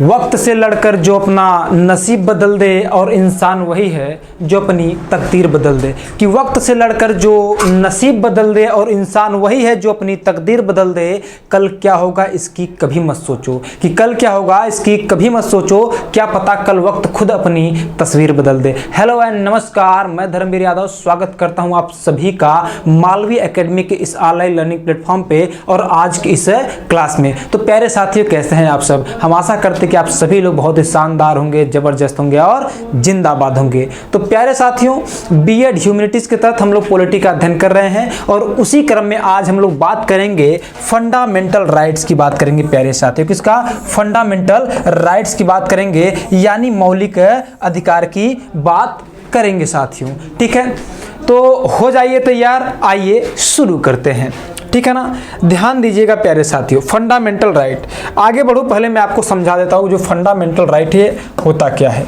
वक्त से लड़कर जो अपना नसीब बदल दे और इंसान वही है जो अपनी तकदीर बदल दे। कि वक्त से लड़कर जो नसीब बदल दे और इंसान वही है जो अपनी तकदीर बदल दे। कल क्या होगा इसकी कभी मत सोचो, कि कल क्या होगा इसकी कभी मत सोचो, क्या पता कल वक्त खुद अपनी तस्वीर बदल दे। हेलो एंड नमस्कार, मैं धर्मवीर यादव स्वागत करता हूं आप सभी का मालवी एकेडमी के इस ऑनलाइन लर्निंग प्लेटफॉर्म पे और आज की इस क्लास में। तो प्यारे साथियों, कैसे हैं आप सब? हम आशा करते कि आप सभी लोग बहुत ही शानदार होंगे, जबरदस्त होंगे और जिंदाबाद होंगे। तो प्यारे साथियों, बीएड ह्यूमैनिटीज के तहत हम लोग पॉलिटी का अध्ययन कर रहे हैं और उसी क्रम में आज हम लोग बात करेंगे फंडामेंटल राइट्स की बात करेंगे। प्यारे साथियों, किसका? फंडामेंटल राइट्स की बात करेंगे, यानी मौलिक अधिकार की बात करेंगे साथियों। ठीक है, तो हो जाइए तैयार, आइए शुरू करते हैं। ठीक है ना, ध्यान दीजिएगा प्यारे साथियों। फंडामेंटल राइट, आगे बढ़ो पहले मैं आपको समझा देता हूँ जो फंडामेंटल राइट है होता क्या है।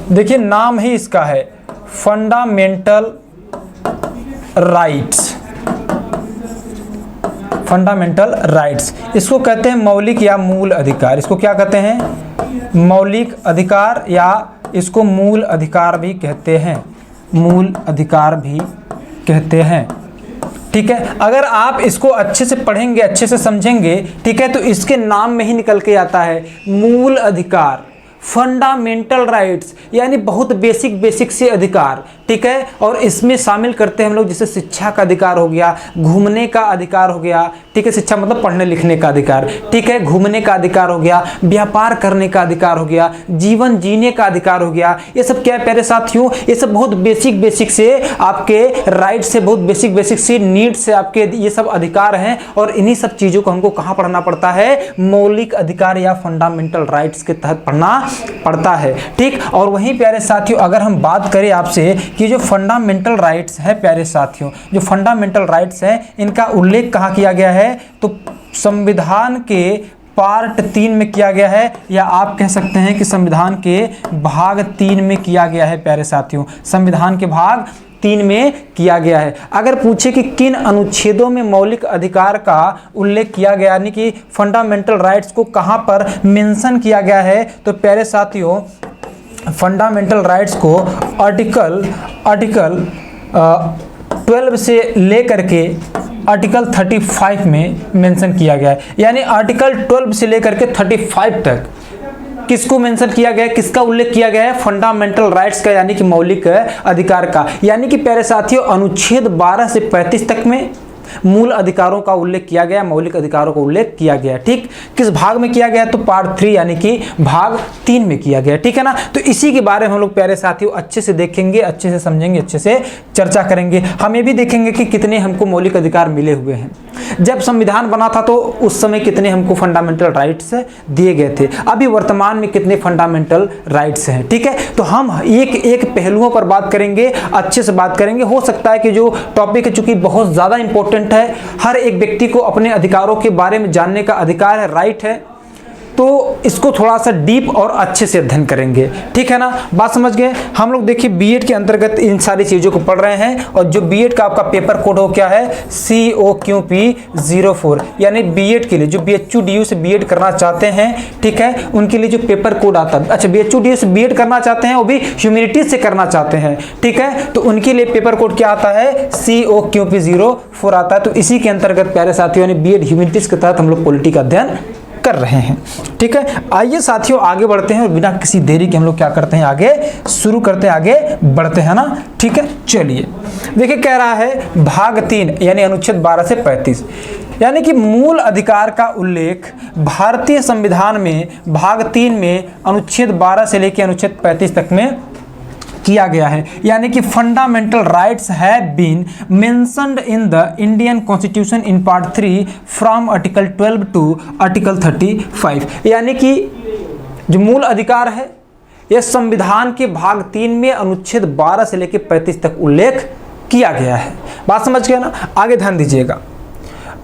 देखिए, नाम ही इसका है फंडामेंटल राइट्स। फंडामेंटल राइट्स, इसको कहते हैं मौलिक या मूल अधिकार। इसको क्या कहते हैं? मौलिक अधिकार, या इसको मूल अधिकार भी कहते हैं, मूल अधिकार भी कहते हैं। ठीक है, अगर आप इसको अच्छे से पढ़ेंगे, अच्छे से समझेंगे, ठीक है, तो इसके नाम में ही निकल के आता है मूल अधिकार, फंडामेंटल राइट्स, यानी बहुत बेसिक से अधिकार। ठीक है, और इसमें शामिल करते हैं हम लोग जैसे शिक्षा का अधिकार हो गया, घूमने का अधिकार हो गया। ठीक है, शिक्षा मतलब पढ़ने लिखने का अधिकार। ठीक है, घूमने का अधिकार हो गया, व्यापार करने का अधिकार हो गया, जीवन जीने का अधिकार हो गया। ये सब क्या है प्यारे साथियों? ये सब बहुत बेसिक से आपके राइट से, बहुत बेसिक से नीड से आपके ये सब अधिकार हैं। और इन्हीं सब चीज़ों को हमको कहाँ पढ़ना पड़ता है? मौलिक अधिकार या फंडामेंटल राइट्स के तहत पढ़ना पड़ता है। ठीक, और वहीं प्यारे साथियों, अगर हम बात करें आपसे कि जो फंडामेंटल राइट्स है प्यारे साथियों, जो फंडामेंटल राइट्स है, इनका उल्लेख कहाँ किया गया है? तो संविधान के पार्ट 3 में किया गया है, या आप कह सकते हैं कि संविधान के भाग 3 में किया गया है प्यारे साथियों। संविधान के भाग 3 में किया गया है। अगर पूछे कि किन अनुच्छेदों में मौलिक अधिकार का उल्लेख किया गया, यानी कि फंडामेंटल राइट्स को कहां पर मेंशन किया गया है, तो प्यारे साथियों फंडामेंटल राइट्स को आर्टिकल 12 से लेकर के आर्टिकल 35 में मेंशन किया गया है। यानी आर्टिकल 12 से लेकर के 35 तक किसको मेंशन किया गया है? किसका उल्लेख किया गया है? फंडामेंटल राइट्स का, यानी कि मौलिक अधिकार का। यानी कि प्यारे साथियों, अनुच्छेद 12 से 35 तक में मूल अधिकारों का उल्लेख किया गया, मौलिक अधिकारों का उल्लेख किया गया। ठीक, किस भाग में किया गया? तो पार्ट 3 यानी कि भाग 3 में किया गया। ठीक है ना, तो इसी के बारे में हम लोग प्यारे साथियों अच्छे से देखेंगे, अच्छे से समझेंगे, अच्छे से चर्चा करेंगे। हम ये भी देखेंगे कि कितने हमको मौलिक अधिकार मिले हुए हैं। जब संविधान बना था तो उस समय कितने हमको फंडामेंटल राइट्स दिए गए थे, अभी वर्तमान में कितने फंडामेंटल राइट्स हैं। ठीक है, तो हम एक पहलुओं पर बात करेंगे, अच्छे से बात करेंगे। हो सकता है कि जो टॉपिक है चूंकि बहुत ज़्यादा इंपॉर्टेंट है, हर एक व्यक्ति को अपने अधिकारों के बारे में जानने का अधिकार है, राइट है, तो इसको थोड़ा सा डीप और अच्छे से अध्ययन करेंगे। ठीक है ना, बात समझ गए? हम लोग देखिए बीएड के अंतर्गत इन सारी चीज़ों को पढ़ रहे हैं, और जो बीएड का आपका पेपर कोड हो क्या है? COQP04, यानी बीएड के लिए जो BHUDU से बीएड करना चाहते हैं, ठीक है, उनके लिए जो पेपर कोड आता है। अच्छा, BHUDU से बीएड करना चाहते हैं, वो भी ह्यूमैनिटीज से करना चाहते हैं, ठीक है, तो उनके लिए पेपर कोड क्या आता है? COQP04 आता है। तो इसी के अंतर्गत प्यारे साथियों, यानी बीएड ह्यूमैनिटीज के तहत हम लोग पॉलिटी का अध्ययन कर रहे हैं। ठीक है, आइए साथियों आगे बढ़ते हैं और बिना किसी देरी के हम लोग क्या करते हैं? आगे शुरू करते हैं, आगे बढ़ते हैं ना। ठीक है, चलिए देखिए, कह रहा है भाग 3 यानी अनुच्छेद 12 से 35, यानी कि मूल अधिकार का उल्लेख भारतीय संविधान में भाग 3 में अनुच्छेद 12 से लेकर अनुच्छेद 35 तक में किया गया है। यानी कि fundamental rights have been mentioned in the Indian constitution in part 3 from article 12 to article 35। यानी कि जो मूल अधिकार है यह संविधान के भाग 3 में अनुच्छेद 12 से लेकर 35 तक उल्लेख किया गया है। बात समझ गया ना? आगे ध्यान दीजिएगा।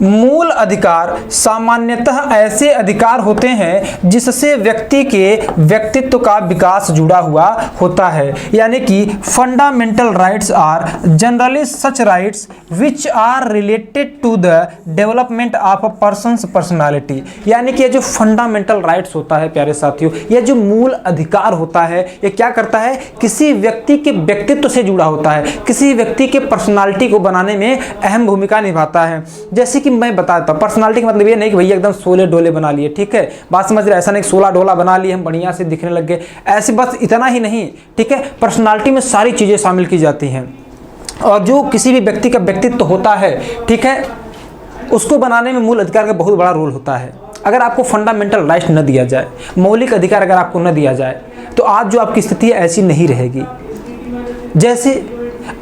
मूल अधिकार सामान्यतः ऐसे अधिकार होते हैं जिससे व्यक्ति के व्यक्तित्व का विकास जुड़ा हुआ होता है। यानी कि fundamental rights are generally such rights which are related to the development of a person's personality. यानी कि ये जो फंडामेंटल राइट्स होता है प्यारे साथियों, ये जो मूल अधिकार होता है, ये क्या करता है, किसी व्यक्ति के व्यक्तित्व से जुड़ा होता है, किसी व्यक्ति के पर्सनालिटी को बनाने में अहम भूमिका निभाता है। जैसे कि मैं बताता हूँ, पर्सनालिटी का मतलब ये नहीं कि भैया एकदम 16 डोले बना लिए, ठीक है, बात समझ रहे, ऐसा नहीं 16 डोला बना लिए हम बढ़िया से दिखने लग गए, ऐसे बस इतना ही नहीं, ठीक है। पर्सनालिटी में सारी चीज़ें शामिल की जाती हैं और जो किसी भी व्यक्ति का व्यक्तित्व होता है, ठीक है, उसको बनाने में मूल अधिकार का बहुत बड़ा रोल होता है। अगर आपको फंडामेंटल राइट न दिया जाए, मौलिक अधिकार अगर आपको न दिया जाए, तो आज जो आपकी स्थिति है ऐसी नहीं रहेगी। जैसे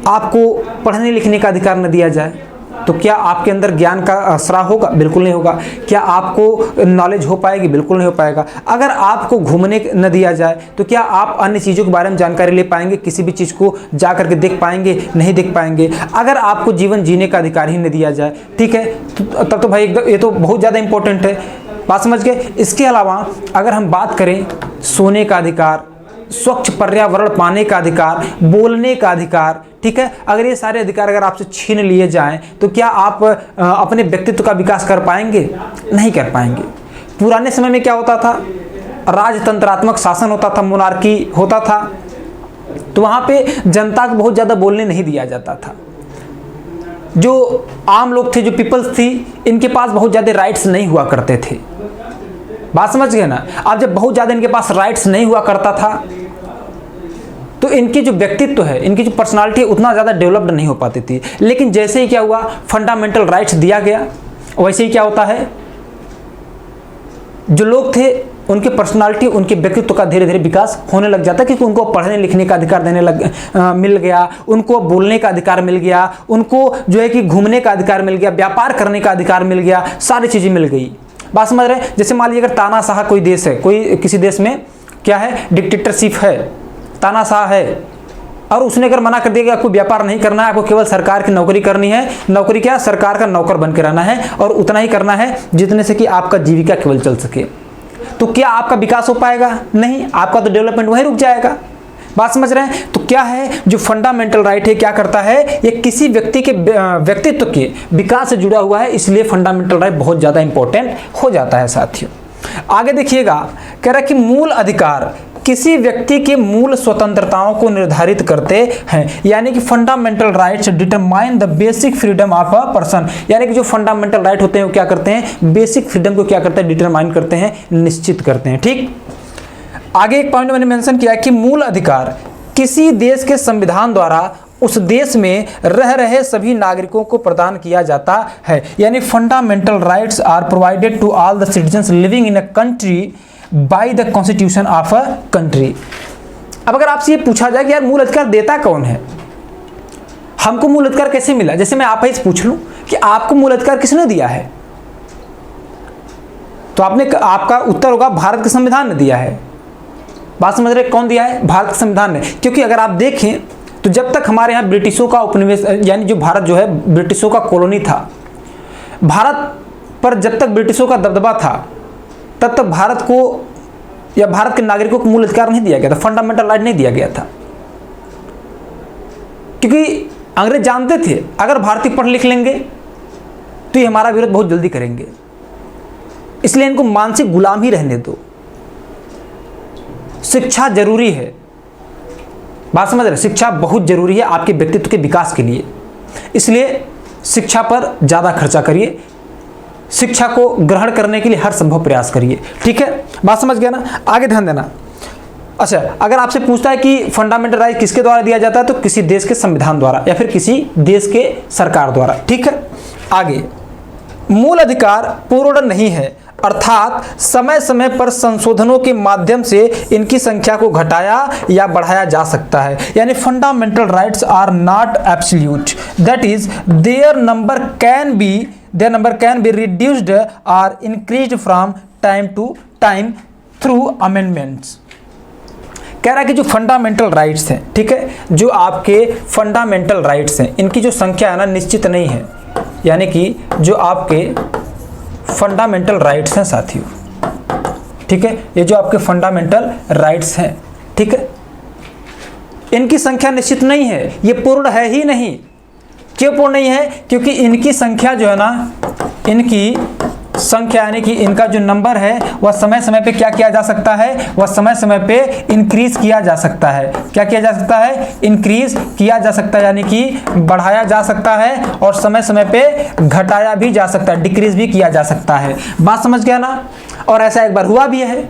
आपको पढ़ने लिखने का अधिकार न दिया जाए तो क्या आपके अंदर ज्ञान का असरा होगा? बिल्कुल नहीं होगा। क्या आपको नॉलेज हो पाएगी? बिल्कुल नहीं हो पाएगा। अगर आपको घूमने न दिया जाए तो क्या आप अन्य चीज़ों के बारे में जानकारी ले पाएंगे? किसी भी चीज़ को जा करके देख पाएंगे? नहीं देख पाएंगे। अगर आपको जीवन जीने का अधिकार ही न दिया जाए, ठीक है, तब तो भाई एकदम ये तो बहुत ज़्यादा इंपॉर्टेंट है, बात समझ गए। इसके अलावा अगर हम बात करें सोने का अधिकार, स्वच्छ पर्यावरण पाने का अधिकार, बोलने का अधिकार, ठीक है, अगर ये सारे अधिकार अगर आपसे छीन लिए जाएं तो क्या आप अपने व्यक्तित्व का विकास कर पाएंगे? नहीं कर पाएंगे। पुराने समय में क्या होता था, राजतंत्रात्मक शासन होता था, मोनार्की होता था, तो वहाँ पे जनता को बहुत ज़्यादा बोलने नहीं दिया जाता था। जो आम लोग थे, जो पीपल्स थी, इनके पास बहुत ज़्यादा राइट्स नहीं हुआ करते थे, बात समझ गए ना। अब जब बहुत ज़्यादा इनके पास राइट्स नहीं हुआ करता था तो इनकी जो व्यक्तित्व है, इनकी जो पर्सनालिटी है, उतना ज़्यादा डेवलप्ड नहीं हो पाती थी। लेकिन जैसे ही क्या हुआ, फंडामेंटल राइट्स दिया गया, वैसे ही क्या होता है, जो लोग थे उनके पर्सनालिटी, उनके व्यक्तित्व का धीरे धीरे विकास होने लग जाता है, क्योंकि उनको पढ़ने लिखने का अधिकार मिल गया, उनको बोलने का अधिकार मिल गया, उनको जो है कि घूमने का अधिकार मिल गया, व्यापार करने का अधिकार मिल गया, सारी चीज़ें मिल गई। बात समझ रहे हैं। जैसे मान लीजिए अगर तानाशाह कोई देश है, कोई किसी देश में क्या है, डिक्टेटरशिप है, तानाशाह है, और उसने अगर मना कर दिया कि आपको व्यापार नहीं करना है, आपको केवल सरकार की नौकरी करनी है, नौकरी क्या, सरकार का नौकर बन के रहना है और उतना ही करना है जितने से कि आपका जीविका केवल चल सके, तो क्या आपका विकास हो पाएगा? नहीं, आपका तो डेवलपमेंट वहीं रुक जाएगा। बात समझ रहे हैं। तो क्या है, जो फंडामेंटल राइट है क्या करता है, ये किसी व्यक्ति के व्यक्तित्व के विकास से जुड़ा हुआ है, इसलिए फंडामेंटल राइट बहुत ज़्यादा इंपॉर्टेंट हो जाता है साथियों। आगे देखिएगा, कह रहा है कि मूल अधिकार किसी व्यक्ति के मूल स्वतंत्रताओं को निर्धारित करते हैं। यानी कि fundamental rights determine the basic freedom of a person. यानी कि जो फंडामेंटल राइट होते हैं वो क्या करते हैं, बेसिक फ्रीडम को क्या करते हैं, डिटरमाइन करते हैं, निश्चित करते हैं। ठीक, आगे एक पॉइंट मैंने मेंशन किया कि मूल अधिकार किसी देश के संविधान द्वारा उस देश में रह रहे सभी नागरिकों को प्रदान किया जाता है। यानी fundamental rights are provided to all the citizens living in a country by the constitution of a country. अब अगर आपसे ये पूछा जाए कि यार मूल अधिकार देता कौन है, हमको मूल अधिकार कैसे मिला, जैसे मैं आप ही से पूछ लूं कि आपको मूल अधिकार किसने दिया है, तो आपका उत्तर होगा भारत के संविधान ने दिया है। बात समझ रहे, कौन दिया है, भारत के संविधान ने। क्योंकि अगर आप देखें तो जब तक हमारे यहाँ ब्रिटिशों का उपनिवेश, यानी जो भारत जो है ब्रिटिशों का कॉलोनी था, भारत पर जब तक ब्रिटिशों का दबदबा था तब तक भारत को या भारत के नागरिकों को मूल अधिकार नहीं दिया गया था, फंडामेंटल राइट नहीं दिया गया था। क्योंकि अंग्रेज जानते थे अगर भारतीय पढ़ लिख लेंगे तो ये हमारा विरोध बहुत जल्दी करेंगे, इसलिए इनको मानसिक गुलाम ही रहने दो। शिक्षा जरूरी है, बात समझ रहे, शिक्षा बहुत जरूरी है आपके व्यक्तित्व के विकास के लिए, इसलिए शिक्षा पर ज़्यादा खर्चा करिए, शिक्षा को ग्रहण करने के लिए हर संभव प्रयास करिए। ठीक है, बात समझ गया ना। आगे ध्यान देना। अच्छा, अगर आपसे पूछता है कि फंडामेंटल राइट किसके द्वारा दिया जाता है, तो किसी देश के संविधान द्वारा या फिर किसी देश के सरकार द्वारा। ठीक है, आगे, मूल अधिकार पूर्ण नहीं है, अर्थात समय समय पर संशोधनों के माध्यम से इनकी संख्या को घटाया या बढ़ाया जा सकता है। यानी fundamental rights are not absolute, that is their number can be reduced और increased from time to time through amendments. कह रहा है कि जो फंडामेंटल राइट्स हैं, ठीक है, जो आपके फंडामेंटल राइट्स हैं, इनकी जो संख्या है ना निश्चित नहीं है। यानी कि जो आपके फंडामेंटल राइट्स हैं साथियों, ठीक है, ये जो आपके फंडामेंटल राइट्स हैं, ठीक है, इनकी संख्या निश्चित नहीं है, ये पूर्ण है ही नहीं। क्यों पूर्ण नहीं है? क्योंकि इनकी संख्या जो है ना, इनकी संख्या यानी कि इनका जो नंबर है वह समय समय पे क्या किया जा सकता है, वह समय समय पे इंक्रीज किया जा सकता है। क्या किया जा सकता है? इंक्रीज किया जा सकता है, यानी कि बढ़ाया जा सकता है, और समय समय पे घटाया भी जा सकता है, डिक्रीज भी किया जा सकता है। बात समझ गया ना? और ऐसा एक बार हुआ भी है,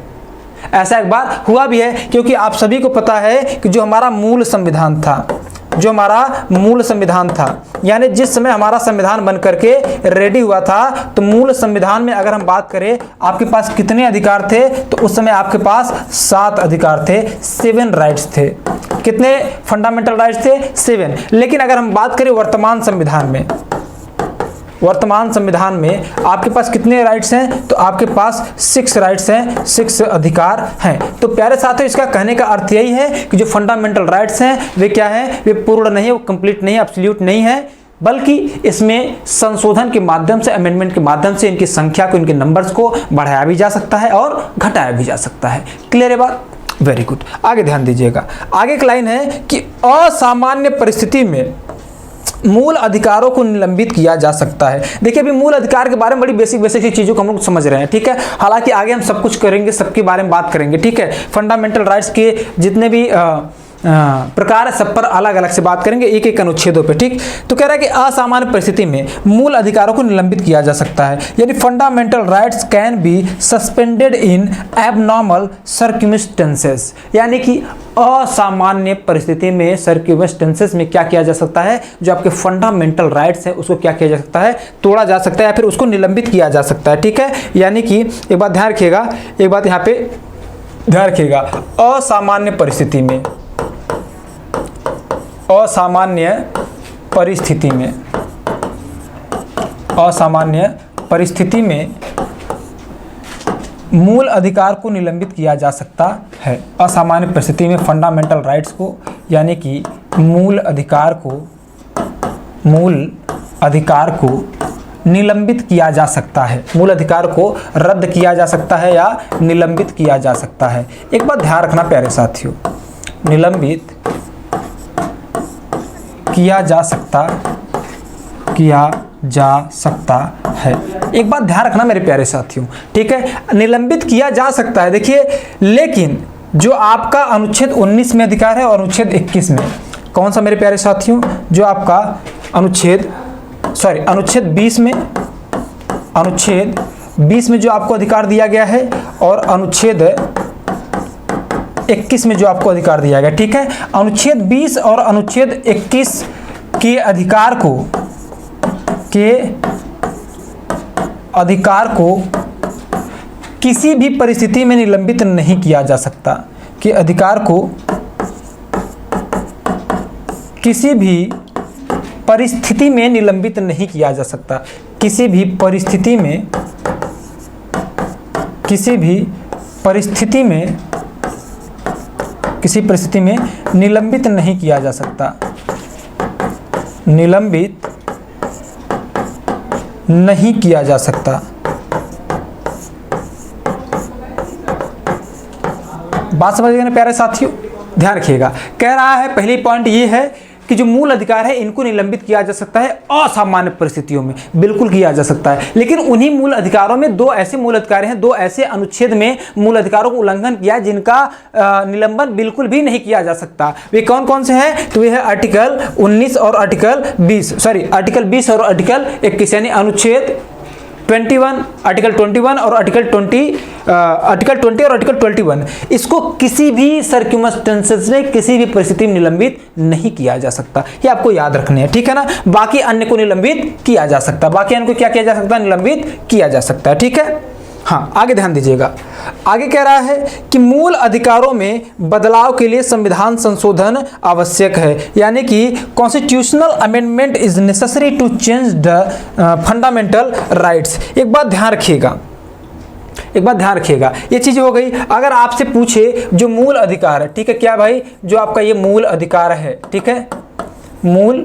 ऐसा एक बार हुआ भी है, क्योंकि आप सभी को पता है कि जो हमारा मूल संविधान था, जो हमारा मूल संविधान था, यानी जिस समय हमारा संविधान बन करके रेडी हुआ था, तो मूल संविधान में अगर हम बात करें आपके पास कितने अधिकार थे, तो उस समय आपके पास 7 अधिकार थे, 7 राइट्स थे। कितने फंडामेंटल राइट्स थे? 7। लेकिन अगर हम बात करें वर्तमान संविधान में, वर्तमान संविधान में आपके पास कितने राइट्स हैं? तो आपके पास 6 राइट्स हैं, 6 अधिकार हैं। तो प्यारे साथियों, इसका कहने का अर्थ यही है कि जो फंडामेंटल राइट्स हैं वे क्या हैं? वे पूर्ण नहीं है, वो कंप्लीट नहीं है, एब्सोल्यूट नहीं है, बल्कि इसमें संशोधन के माध्यम से, अमेंडमेंट के माध्यम से इनकी संख्या को, इनके नंबर्स को बढ़ाया भी जा सकता है और घटाया भी जा सकता है। क्लियर है बात? Very good. आगे ध्यान दीजिएगा, आगे एक लाइन है कि असामान्य परिस्थिति में मूल अधिकारों को निलंबित किया जा सकता है। देखिए, अभी मूल अधिकार के बारे में बड़ी बेसिक बेसिक चीज़ों को हम लोग समझ रहे हैं, ठीक है। हालांकि आगे हम सब कुछ करेंगे, सबके बारे में बात करेंगे, ठीक है। फंडामेंटल राइट्स के जितने भी प्रकार है सब पर अलग अलग से बात करेंगे, एक एक अनुच्छेदों पे, ठीक। तो कह रहा है कि असामान्य परिस्थिति में मूल अधिकारों को निलंबित किया जा सकता है, यानी fundamental rights can be suspended in abnormal circumstances, यानी कि असामान्य परिस्थिति में, सर्कमस्टेंसेस में क्या किया जा सकता है? जो आपके फंडामेंटल राइट्स हैं उसको क्या किया जा सकता है? तोड़ा जा सकता है, या फिर उसको निलंबित किया जा सकता है, ठीक है। यानी कि एक बात ध्यान रखिएगा, एक बात यहाँ पे ध्यान रखिएगा, असामान्य परिस्थिति में, असामान्य परिस्थिति में, असामान्य परिस्थिति में मूल अधिकार को निलंबित किया जा सकता है। असामान्य परिस्थिति में फंडामेंटल राइट्स को, यानी कि मूल अधिकार को निलंबित किया जा सकता है, मूल अधिकार को रद्द किया जा सकता है या निलंबित किया जा सकता है। एक बात ध्यान रखना प्यारे साथियों, निलंबित किया जा सकता है। एक बात ध्यान रखना मेरे प्यारे साथियों, ठीक है, निलंबित किया जा सकता है। देखिए, लेकिन जो आपका अनुच्छेद 19 में अधिकार है और अनुच्छेद 21 में, कौन सा मेरे प्यारे साथियों? जो आपका अनुच्छेद 20 में, अनुच्छेद 20 में जो आपको अधिकार दिया गया है, और अनुच्छेद 21 में जो आपको अधिकार दिया गया, ठीक है। अनुच्छेद 20 और अनुच्छेद 21 के अधिकार को किसी भी परिस्थिति में निलंबित नहीं किया जा सकता, कि अधिकार को किसी भी परिस्थिति में निलंबित नहीं किया जा सकता, किसी परिस्थिति में निलंबित नहीं किया जा सकता, निलंबित नहीं किया जा सकता। बात समझ गए ना प्यारे साथियों? ध्यान रखिएगा, कह रहा है पहली पॉइंट ये है कि जो मूल अधिकार है इनको निलंबित किया जा सकता है असामान्य परिस्थितियों में, बिल्कुल किया जा सकता है। लेकिन उन्हीं मूल अधिकारों में 2 ऐसे मूल अधिकार हैं, 2 ऐसे अनुच्छेद में मूल अधिकारों को उल्लंघन किया जिनका निलंबन बिल्कुल भी नहीं किया जा सकता। वे कौन कौन से हैं? तो वे है आर्टिकल 19 और आर्टिकल 20 और आर्टिकल 21, यानी अनुच्छेद 21, आर्टिकल 21 और आर्टिकल 20 और आर्टिकल 21। इसको किसी भी सर्कमस्टेंसेस में, किसी भी परिस्थिति में निलंबित नहीं किया जा सकता, ये आपको याद रखने हैं, ठीक है ना। बाकी अन्य को निलंबित किया जा सकता है, बाकी अन्य को क्या किया जा सकता है? निलंबित किया जा सकता है, ठीक है। हाँ, आगे ध्यान दीजिएगा, आगे कह रहा है कि मूल अधिकारों में बदलाव के लिए संविधान संशोधन आवश्यक है, यानी कि constitutional amendment is necessary to change the fundamental rights. एक बात ध्यान रखिएगा, ये चीज हो गई। अगर आपसे पूछे जो मूल अधिकार है, ठीक है, क्या भाई? जो आपका ये मूल अधिकार है, ठीक है, मूल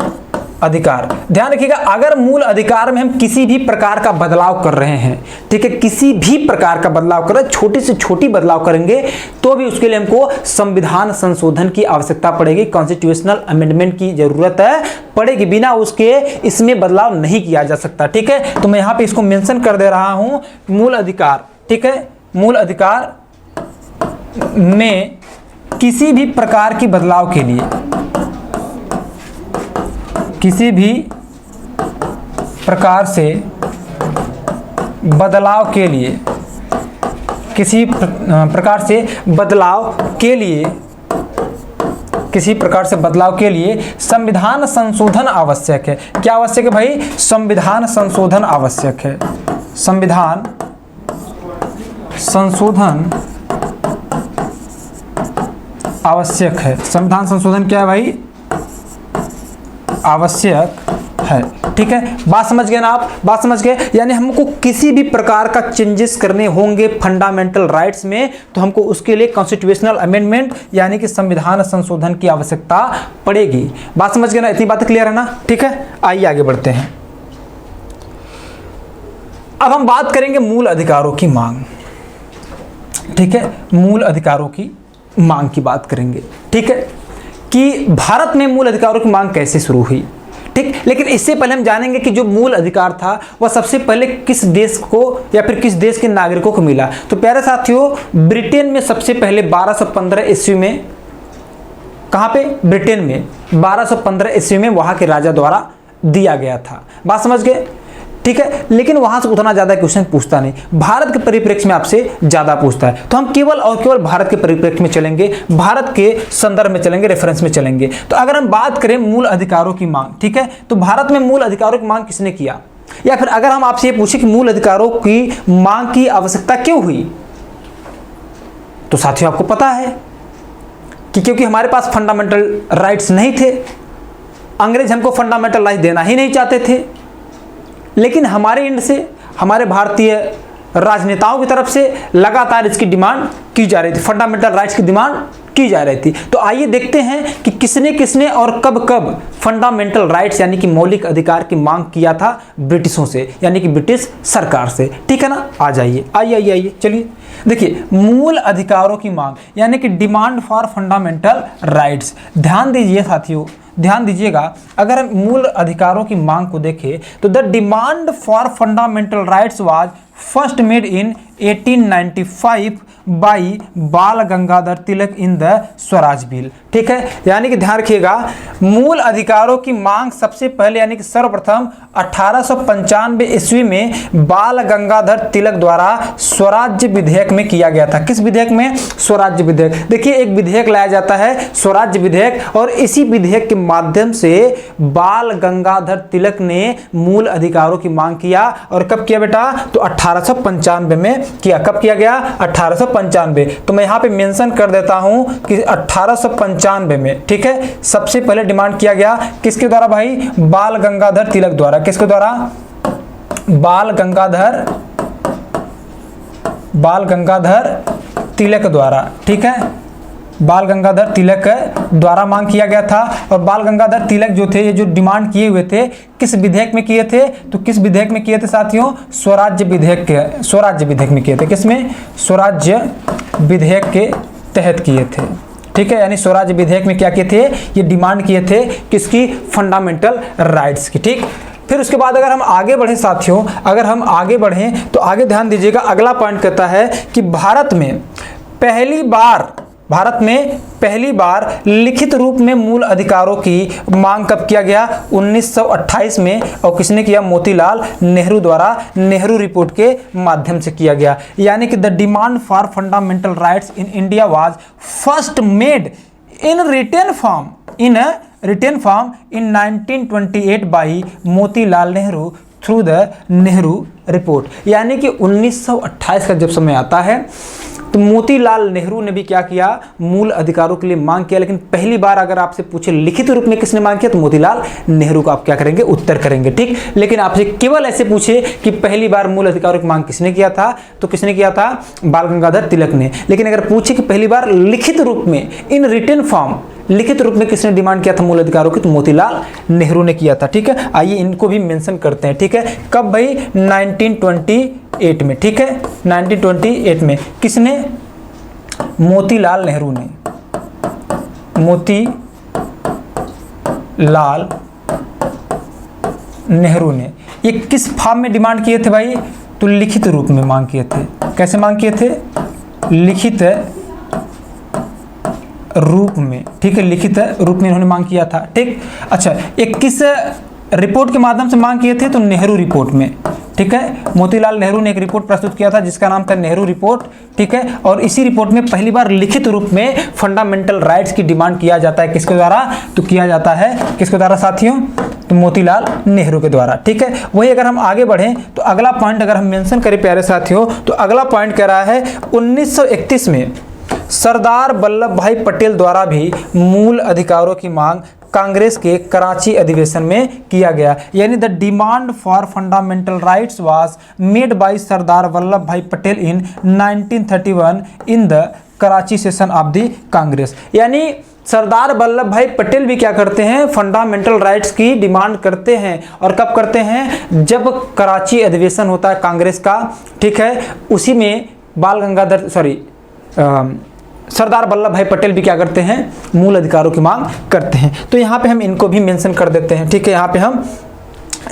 अधिकार। ध्यान रखिएगा, अगर मूल अधिकार में हम किसी भी प्रकार का बदलाव कर रहे हैं, ठीक है, किसी भी प्रकार का बदलाव कर रहे हैं, छोटी से छोटी बदलाव करेंगे तो भी उसके लिए हमको संविधान संशोधन की आवश्यकता पड़ेगी, कॉन्स्टिट्यूशनल अमेंडमेंट की जरूरत पड़ेगी, बिना उसके इसमें बदलाव नहीं किया जा सकता। ठीक है, तो मैं यहां पे इसको मेंशन कर दे रहा हूं, मूल अधिकार। ठीक है, मूल अधिकार में किसी भी प्रकार की बदलाव के लिए, किसी भी प्रकार से बदलाव के लिए, किसी प्रकार से बदलाव के लिए, किसी प्रकार से बदलाव के लिए संविधान संशोधन आवश्यक है। क्या आवश्यक है भाई? संविधान संशोधन आवश्यक है। संविधान संशोधन आवश्यक है। संविधान संशोधन क्या है भाई? आवश्यक है। ठीक है, बात समझ गए ना आप? बात समझ गए, यानी हमको किसी भी प्रकार का चेंजेस करने होंगे फंडामेंटल राइट्स में, तो हमको उसके लिए कॉन्स्टिट्यूशनल अमेंडमेंट यानी कि संविधान संशोधन की आवश्यकता पड़ेगी। बात समझ गए ना? इतनी बातें क्लियर है ना? ठीक है, आइए आगे बढ़ते हैं। अब हम बात करेंगे मूल अधिकारों की मांग। ठीक है, मूल अधिकारों की मांग की बात करेंगे। ठीक है, कि भारत में मूल अधिकारों की मांग कैसे शुरू हुई। ठीक, लेकिन इससे पहले हम जानेंगे कि जो मूल अधिकार था वह सबसे पहले किस देश को या फिर किस देश के नागरिकों को मिला। तो प्यारे साथियों, ब्रिटेन में सबसे पहले 1215 ईस्वी में, कहां पे? ब्रिटेन में 1215 ईस्वी में वहां के राजा द्वारा दिया गया था। बात समझ गए? ठीक है, लेकिन वहां से उतना ज्यादा क्वेश्चन पूछता नहीं, भारत के परिप्रेक्ष्य में आपसे ज्यादा पूछता है। तो हम केवल और केवल भारत के परिप्रेक्ष्य में चलेंगे, भारत के संदर्भ में चलेंगे, रेफरेंस में चलेंगे। तो अगर हम बात करें मूल अधिकारों की मांग, ठीक है, तो भारत में मूल अधिकारों की मांग किसने किया? या फिर अगर हम आपसे ये पूछे कि मूल अधिकारों की मांग की आवश्यकता क्यों हुई, तो साथियों आपको पता है कि क्योंकि हमारे पास फंडामेंटल राइट्स नहीं थे, अंग्रेज हमको फंडामेंटल राइट्स देना ही नहीं चाहते थे, लेकिन हमारे एंड से, हमारे भारतीय राजनेताओं की तरफ से लगातार इसकी डिमांड की जा रही थी, फंडामेंटल राइट्स की डिमांड की जा रही थी। तो आइए देखते हैं कि किसने किसने और कब कब फंडामेंटल राइट्स यानी कि मौलिक अधिकार की मांग किया था ब्रिटिशों से, यानी कि ब्रिटिश सरकार से। ठीक है ना? आ जाइए, आइए आइए आइए, चलिए देखिए, मूल अधिकारों की मांग यानी कि डिमांड फॉर फंडामेंटल राइट्स। ध्यान दीजिए साथियों, ध्यान दीजिएगा, अगर हम मूल अधिकारों की मांग को देखें तो the demand for fundamental rights was first made in 1895 by बाल Gangadhar Tilak in the Swaraj bill. ठीक है, यानी कि ध्यान रखिएगा, मूल अधिकारों की मांग सबसे पहले यानी कि सर्वप्रथम 1895 ईस्वी में बाल गंगाधर तिलक द्वारा स्वराज्य विधेयक में किया गया था। किस विधेयक में? स्वराज्य विधेयक। देखिए, एक विधेयक लाया जाता है स्वराज्य विधेयक, और इसी विधेयक के माध्यम से बाल गंगाधर तिलक ने मूल अधिकारों की मांग किया। और कब किया बेटा? तो 1895 में किया। कब किया गया? 1895। तो मैं यहां पे मेंशन कर देता हूं कि 1895 में, ठीक है, सबसे पहले डिमांड किया गया किसके द्वारा भाई? बाल गंगाधर तिलक द्वारा। किसके द्वारा? बाल गंगाधर तिलक द्वारा। ठीक है, बाल गंगाधर तिलक द्वारा मांग किया गया था। और बाल गंगाधर तिलक जो थे, ये जो डिमांड किए हुए थे, किस विधेयक में किए थे? तो किस विधेयक में किए थे साथियों? स्वराज्य विधेयक के, स्वराज्य विधेयक में किए थे। किसमें? स्वराज्य विधेयक के तहत किए थे। ठीक है, यानी स्वराज्य विधेयक में क्या किए थे? ये डिमांड किए थे किसकी? फंडामेंटल राइट्स की। ठीक, फिर उसके बाद अगर हम आगे बढ़े साथियों, अगर हम आगे बढ़ें तो आगे ध्यान दीजिएगा, अगला पॉइंट कहता है कि भारत में पहली बार लिखित रूप में मूल अधिकारों की मांग कब किया गया? 1928 में। और किसने किया? मोतीलाल नेहरू द्वारा नेहरू रिपोर्ट के माध्यम से किया गया। यानी कि the demand for fundamental rights in India was first made in written form in 1928 by Motilal Nehru through the Nehru report. यानी कि 1928 का जब समय आता है तो मोतीलाल नेहरू ने भी क्या किया? मूल अधिकारों के लिए मांग किया। लेकिन पहली बार अगर आपसे पूछे लिखित रूप में किसने मांग किया, तो मोतीलाल नेहरू को आप क्या करेंगे? उत्तर करेंगे। ठीक, लेकिन आपसे केवल ऐसे पूछे कि पहली बार मूल अधिकारों की मांग किसने किया था, तो किसने किया था? बाल गंगाधर तिलक ने। लेकिन अगर पूछे कि पहली बार लिखित रूप में इन रिटन फॉर्म लिखित रूप में किसने डिमांड किया था मूल अधिकारों की? तो मोतीलाल नेहरू ने किया था। ठीक है, आइए इनको भी मेंशन करते हैं। ठीक है, कब भाई? 1928 में। ठीक है, 1928 में किसने? मोतीलाल नेहरू ने, मोतीलाल नेहरू ने। ये किस फॉर्म में डिमांड किए थे भाई? तो लिखित रूप में मांग किए थे। कैसे मांग किए थे? लिखित रूप में। ठीक है, लिखित रूप में इन्होंने मांग किया था। ठीक, अच्छा, ये किस रिपोर्ट के माध्यम से मांग किए थे? तो नेहरू रिपोर्ट में। ठीक है, मोतीलाल नेहरू ने एक रिपोर्ट प्रस्तुत किया था जिसका नाम था नेहरू रिपोर्ट। ठीक है, और इसी रिपोर्ट में पहली बार लिखित रूप में फंडामेंटल राइट्स की डिमांड किया जाता है। किसके द्वारा? तो किया जाता है किसके द्वारा साथियों? तो मोतीलाल नेहरू के द्वारा। ठीक है, वही अगर हम आगे बढ़ें तो अगला पॉइंट अगर हम मेंशन करें प्यारे साथियों, तो अगला पॉइंट कह रहा है 1931 में सरदार वल्लभ भाई पटेल द्वारा भी मूल अधिकारों की मांग कांग्रेस के कराची अधिवेशन में किया गया। यानी the demand for fundamental rights was made by Sardar Vallabh Bhai Patel in 1931 in the Karachi session of the Congress. यानी सरदार वल्लभ भाई पटेल भी क्या करते हैं? फंडामेंटल राइट्स की डिमांड करते हैं। और कब करते हैं? जब कराची अधिवेशन होता है कांग्रेस का। ठीक है, उसी में सरदार वल्लभ भाई पटेल भी क्या करते हैं? मूल अधिकारों की मांग करते हैं। तो यहाँ पे हम इनको भी मेंशन कर देते हैं। ठीक है, यहाँ पे हम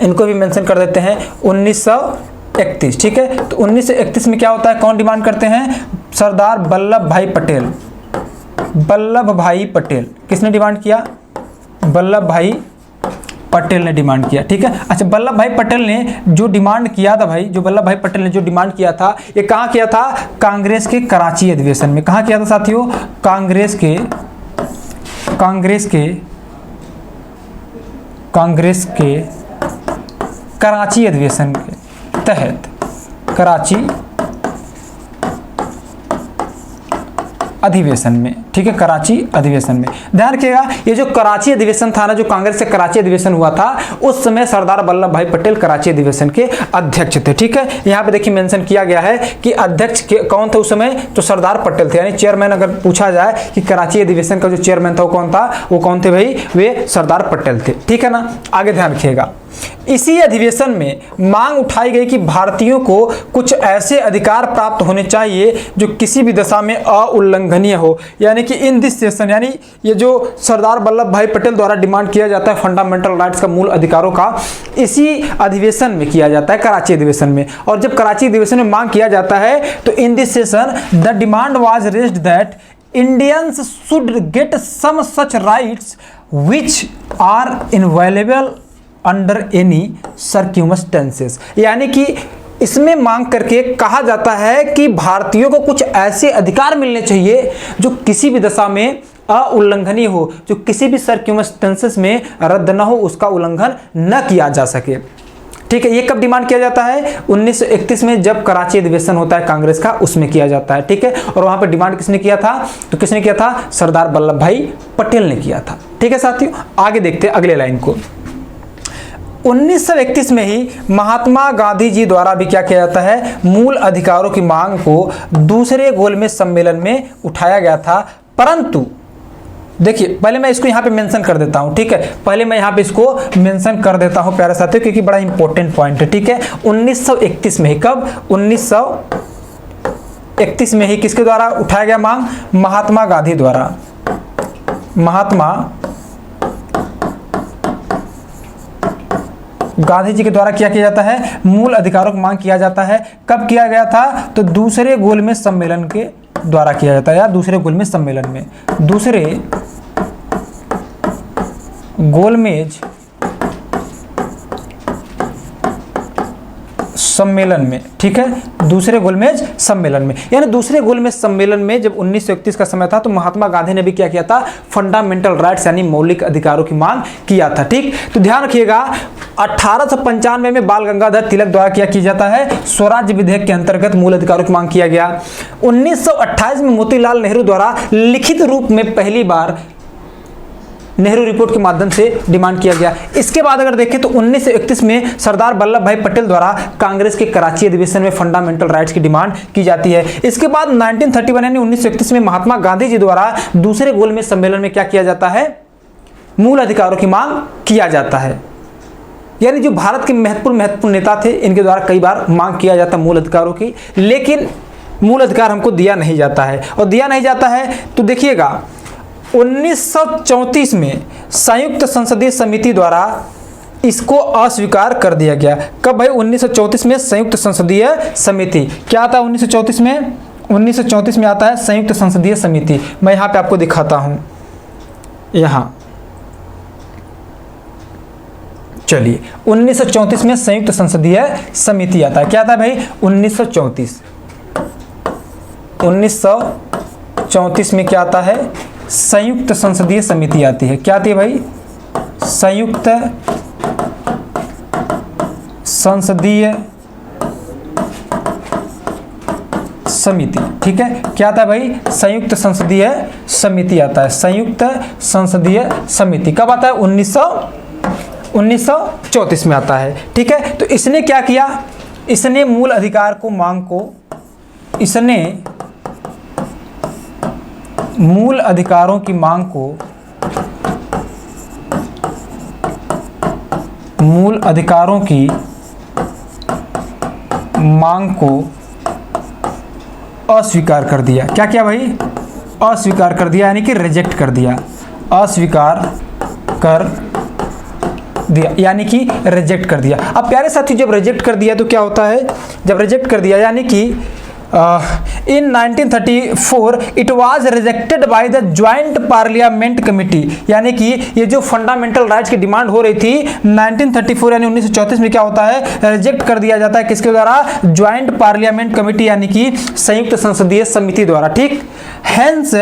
इनको भी मेंशन कर देते हैं 1931। ठीक है, तो 1931 में क्या होता है? कौन डिमांड करते हैं? सरदार वल्लभ भाई पटेल। वल्लभ भाई पटेल किसने डिमांड किया? वल्लभ भाई पटेल ने डिमांड किया। ठीक है, अच्छा, वल्लभ भाई पटेल ने जो डिमांड किया था भाई, जो वल्लभ भाई पटेल ने जो डिमांड किया था, ये कहाँ किया था? कांग्रेस के कराची अधिवेशन में। कहाँ किया था साथियों? कांग्रेस के कराची अधिवेशन के तहत, कराची अधिवेशन में। ठीक है, कराची अधिवेशन में ध्यान रखिएगा, ये जो कराची अधिवेशन था ना, जो कांग्रेस से कराची अधिवेशन हुआ था, उस समय सरदार वल्लभ भाई पटेल कराची अधिवेशन के अध्यक्ष थे। ठीक है, यहाँ पे देखिए मेंशन किया गया है कि अध्यक्ष कौन थे उस समय? तो सरदार पटेल थे। यानी चेयरमैन अगर पूछा जाए कि कराची अधिवेशन का जो चेयरमैन था वो कौन था? वो कौन थे भाई? वे सरदार पटेल थे। ठीक है ना, आगे ध्यान रखिएगा। इसी अधिवेशन में मांग उठाई गई कि भारतीयों को कुछ ऐसे अधिकार प्राप्त होने चाहिए जो किसी भी दशा में अउल्लंघनीय हो। यानी कि इन दिस सेशन, यानी ये जो सरदार वल्लभ भाई पटेल द्वारा डिमांड किया जाता है फंडामेंटल राइट्स का, मूल अधिकारों का, इसी अधिवेशन में किया जाता है, कराची अधिवेशन में। और जब कराची अधिवेशन में मांग किया जाता है तो in this session the demand was raised that Indians should get some such rights which are inviolable under any circumstances। यानी कि इसमें मांग करके कहा जाता है कि भारतीयों को कुछ ऐसे अधिकार मिलने चाहिए जो किसी भी दशा में अउल्लंघनीय हो, जो किसी भी सर्क्यूमस्टेंसेस में रद्द न हो, उसका उल्लंघन न किया जा सके। ठीक है, ये कब डिमांड किया जाता है? 1931 में, जब कराची अधिवेशन होता है कांग्रेस का, उसमें किया जाता है। ठीक है, और वहां पर डिमांड किसने किया था? तो किसने किया था? सरदार वल्लभ भाई पटेल ने किया था। ठीक है साथियों, आगे देखते हैं अगले लाइन को। 1931 में ही महात्मा गांधी जी द्वारा भी क्या किया जाता है? मूल अधिकारों की मांग को दूसरे गोलमेज सम्मेलन में उठाया गया था। परंतु देखिए, पहले मैं इसको यहाँ पे मेंशन कर देता हूँ। ठीक है, पहले मैं यहाँ पे इसको मेंशन कर देता हूँ प्यारे साथियों, क्योंकि बड़ा इंपॉर्टेंट पॉइंट है। ठीक है, 1931 में ही, कब? 1931 में ही किसके द्वारा उठाया गया मांग? महात्मा गांधी द्वारा। महात्मा गांधी जी के द्वारा क्या किया जाता है? मूल अधिकारों की मांग किया जाता है। कब किया गया था? तो दूसरे गोलमेज सम्मेलन के द्वारा किया जाता है, या दूसरे गोलमेज सम्मेलन में, दूसरे गोलमेज सम्मेलन में। ठीक है, दूसरे गोलमेज सम्मेलन में, यानी दूसरे गोलमेज सम्मेलन में जब 1931 का समय था तो महात्मा गांधी ने भी क्या किया था? फंडामेंटल राइट्स यानी मौलिक अधिकारों की मांग किया था। ठीक, तो ध्यान रखिएगा, 1895 में बाल गंगाधर तिलक द्वारा क्या किया जाता है? स्वराज्य विधेयक के अंतर्गत मूल अधिकारों की मांग किया गया। 1928 में मोतीलाल नेहरू द्वारा लिखित रूप में पहली बार नेहरू रिपोर्ट के माध्यम से डिमांड किया गया। इसके बाद अगर देखें तो 1931 में सरदार वल्लभ भाई पटेल द्वारा कांग्रेस के कराची अधिवेशन में फंडामेंटल राइट्स की डिमांड की जाती है। इसके बाद 1931 यानी 1931 में महात्मा गांधी जी द्वारा दूसरे गोलमेज सम्मेलन में क्या किया जाता है, मूल अधिकारों की मांग किया जाता है। यानी जो भारत के महत्वपूर्ण नेता थे, इनके द्वारा कई बार मांग किया जाता मूल अधिकारों की, लेकिन मूल अधिकार हमको दिया नहीं जाता है। और दिया नहीं जाता है तो देखिएगा 1934 में संयुक्त संसदीय समिति द्वारा इसको अस्वीकार कर दिया गया। कब भाई? 1934 में संयुक्त संसदीय समिति। क्या आता है 1934 में? 1934 में आता है संयुक्त संसदीय समिति। मैं यहाँ पे आपको दिखाता हूँ, यहाँ चलिए 1934 में संयुक्त संसदीय समिति आता है। क्या आता है भाई? 1934 में क्या आता है? संयुक्त संसदीय समिति आती है। क्या आती है भाई? संयुक्त संसदीय समिति। ठीक है, क्या आता है भाई? संयुक्त संसदीय समिति आता है। संयुक्त संसदीय समिति कब आता है? 1934 में आता है। ठीक है, तो इसने क्या किया? इसने मूल अधिकार को मांग को, इसने मूल अधिकारों की मांग को, मूल अधिकारों की मांग को अस्वीकार कर दिया। क्या किया भाई? अस्वीकार कर दिया, यानी कि रिजेक्ट कर दिया। अस्वीकार कर दिया यानी कि रिजेक्ट कर दिया। अब प्यारे साथी, जब रिजेक्ट कर दिया तो क्या होता है? जब रिजेक्ट कर दिया यानी कि in 1934 it was rejected by the joint parliament committee, यानी कि ये जो फंडामेंटल राइट्स की डिमांड हो रही थी 1934 यानी 1934 में क्या होता है? रिजेक्ट कर दिया जाता है। किसके द्वारा? ज्वाइंट पार्लियामेंट कमेटी यानी कि संयुक्त संसदीय समिति द्वारा। ठीक, hence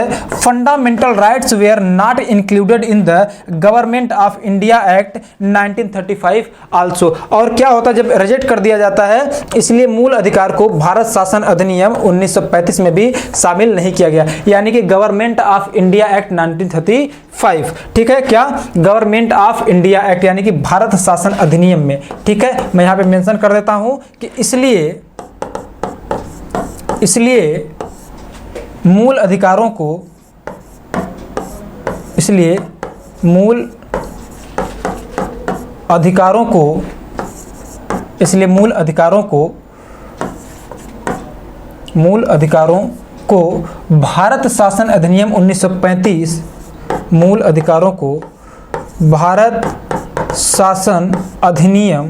fundamental rights were not included in the Government of India Act 1935 also। और क्या होता है जब रिजेक्ट कर दिया जाता है? इसलिए मूल अधिकार को भारत शासन अधिनियम 1935 में भी शामिल नहीं किया गया, यानी कि गवर्नमेंट ऑफ इंडिया एक्ट 1935। ठीक है, क्या? गवर्नमेंट ऑफ इंडिया एक्ट यानी कि भारत शासन अधिनियम में। ठीक है, मैं यहां पे मेंशन कर देता हूं कि इसलिए मूल अधिकारों को, इसलिए मूल अधिकारों को भारत शासन अधिनियम 1935, मूल अधिकारों को भारत शासन अधिनियम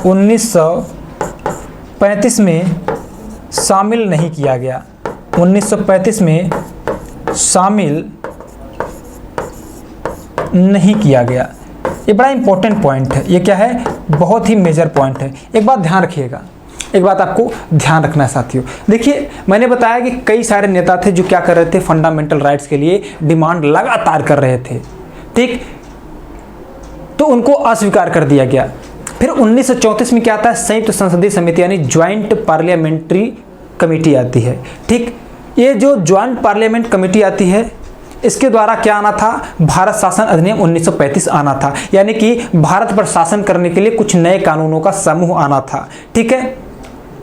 1935 में शामिल नहीं किया गया। 1935 में शामिल नहीं किया गया। ये बड़ा इंपॉर्टेंट पॉइंट है। ये क्या है? बहुत ही मेजर पॉइंट है। एक बात ध्यान रखिएगा, एक बात आपको ध्यान रखना है साथियों। देखिए, मैंने बताया कि कई सारे नेता थे जो क्या कर रहे थे? फंडामेंटल राइट्स के लिए डिमांड लगातार कर रहे थे। ठीक, तो उनको अस्वीकार कर दिया गया। फिर 1934 में क्या आता है? संयुक्त संसदीय समिति यानी ज्वाइंट पार्लियामेंट्री कमेटी आती है। ठीक, ये जो ज्वाइंट पार्लियामेंट कमेटी आती है, इसके द्वारा क्या आना था? भारत शासन अधिनियम 1935 आना था, यानी कि भारत पर शासन करने के लिए कुछ नए कानूनों का समूह आना था। ठीक है,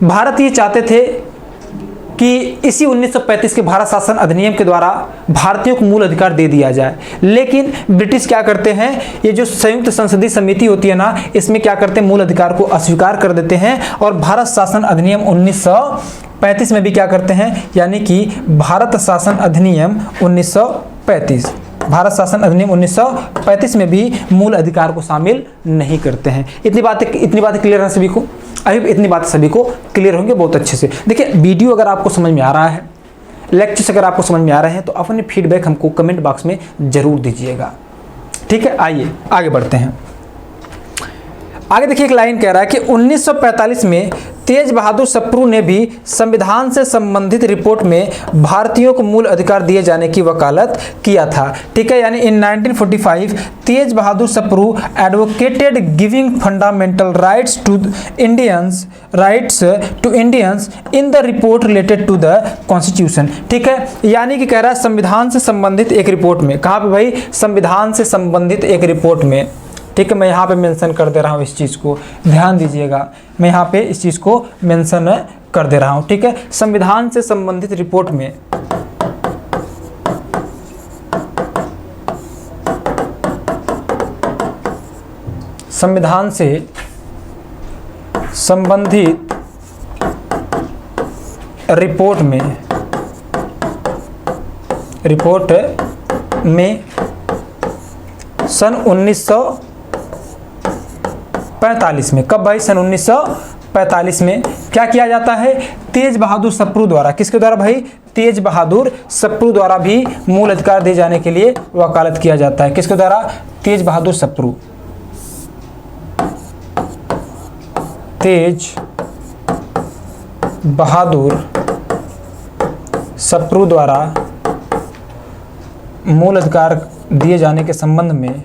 भारत ये चाहते थे कि इसी 1935 के भारत शासन अधिनियम के द्वारा भारतीयों को मूल अधिकार दे दिया जाए, लेकिन ब्रिटिश क्या करते हैं? ये जो संयुक्त संसदीय समिति होती है ना, इसमें क्या करते हैं? मूल अधिकार को अस्वीकार कर देते हैं और भारत शासन अधिनियम 1935 में भी क्या करते हैं? यानी कि भारत शासन अधिनियम 1935, भारत शासन अधिनियम 1935 में भी मूल अधिकार को शामिल नहीं करते हैं। इतनी बातें क्लियर है सभी को? अभी इतनी बातें सभी को क्लियर होंगे बहुत अच्छे से। देखिए, वीडियो अगर आपको समझ में आ रहा है, लेक्चर्स अगर आपको समझ में आ रहे हैं, तो अपने फीडबैक हमको कमेंट बॉक्स में जरूर दीजिएगा। ठीक है, आइए आगे बढ़ते हैं। आगे देखिए एक लाइन कह रहा है कि 1945 में तेज बहादुर सप्रू ने भी संविधान से संबंधित रिपोर्ट में भारतीयों को मूल अधिकार दिए जाने की वकालत किया था। ठीक है, यानी in 1945 Tej Bahadur Sapru advocated giving fundamental rights to Indians in the report related to the constitution. ठीक है, यानी कि कह रहा है संविधान से संबंधित एक रिपोर्ट में, कहाँ पे भाई, संविधान से संबंधित एक रिपोर्ट में। ठीक है, मैं यहाँ पे मेंशन कर दे रहा हूँ इस चीज़ को, ध्यान दीजिएगा, मैं यहाँ पे इस चीज़ को मेंशन कर दे रहा हूँ। ठीक है, संविधान से संबंधित रिपोर्ट में संविधान से संबंधित रिपोर्ट में सन 1945 में, कब भाई, सन 1945 में क्या किया जाता है, तेज बहादुर सप्रू द्वारा, किसके द्वारा भाई, तेज बहादुर सप्रू द्वारा भी मूल अधिकार दिए जाने के लिए वकालत किया जाता है। किसके द्वारा, तेज बहादुर सप्रू, तेज बहादुर सप्रू द्वारा मूल अधिकार दिए जाने के संबंध में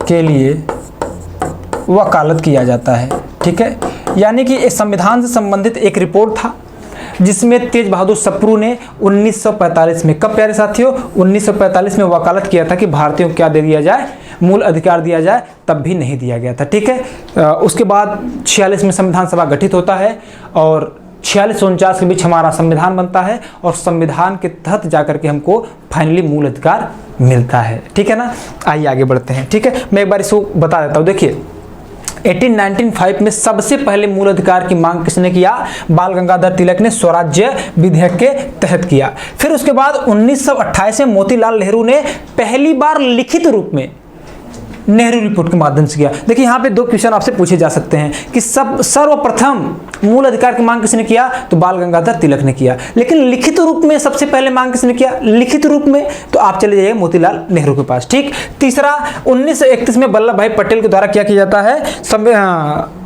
के लिए वकालत किया जाता है। ठीक है, यानी कि इस संविधान से संबंधित एक रिपोर्ट था जिसमें तेज बहादुर सप्रू ने 1945 में, कब प्यारे साथियों, 1945 में वकालत किया था कि भारतीयों को क्या दे दिया जाए, मूल अधिकार दिया जाए, तब भी नहीं दिया गया था। ठीक है, उसके बाद 46 में संविधान सभा गठित होता है और 46 से 49 के बीच हमारा संविधान बनता है और संविधान के तहत जाकर के हमको फाइनली मूल अधिकार मिलता है। ठीक है ना, आइए आगे बढ़ते हैं। ठीक है, मैं एक बार इसको बता देता हूँ। देखिए 1895 में सबसे पहले मूल अधिकार की मांग किसने किया, बाल गंगाधर तिलक ने स्वराज्य विधेयक के तहत किया। फिर उसके बाद 1928 में मोतीलाल नेहरू ने पहली बार लिखित रूप में नेहरू रिपोर्ट के माध्यम से किया। देखिए यहाँ पे दो क्वेश्चन आपसे पूछे जा सकते हैं कि सर्वप्रथम मूल अधिकार की मांग किसने किया, तो बाल गंगाधर तिलक ने किया, लेकिन लिखित रूप में सबसे पहले मांग किसने किया, लिखित रूप में, तो आप चले जाइए मोतीलाल नेहरू के पास। ठीक, तीसरा 1931 में वल्लभ भाई पटेल के द्वारा क्या किया जाता है,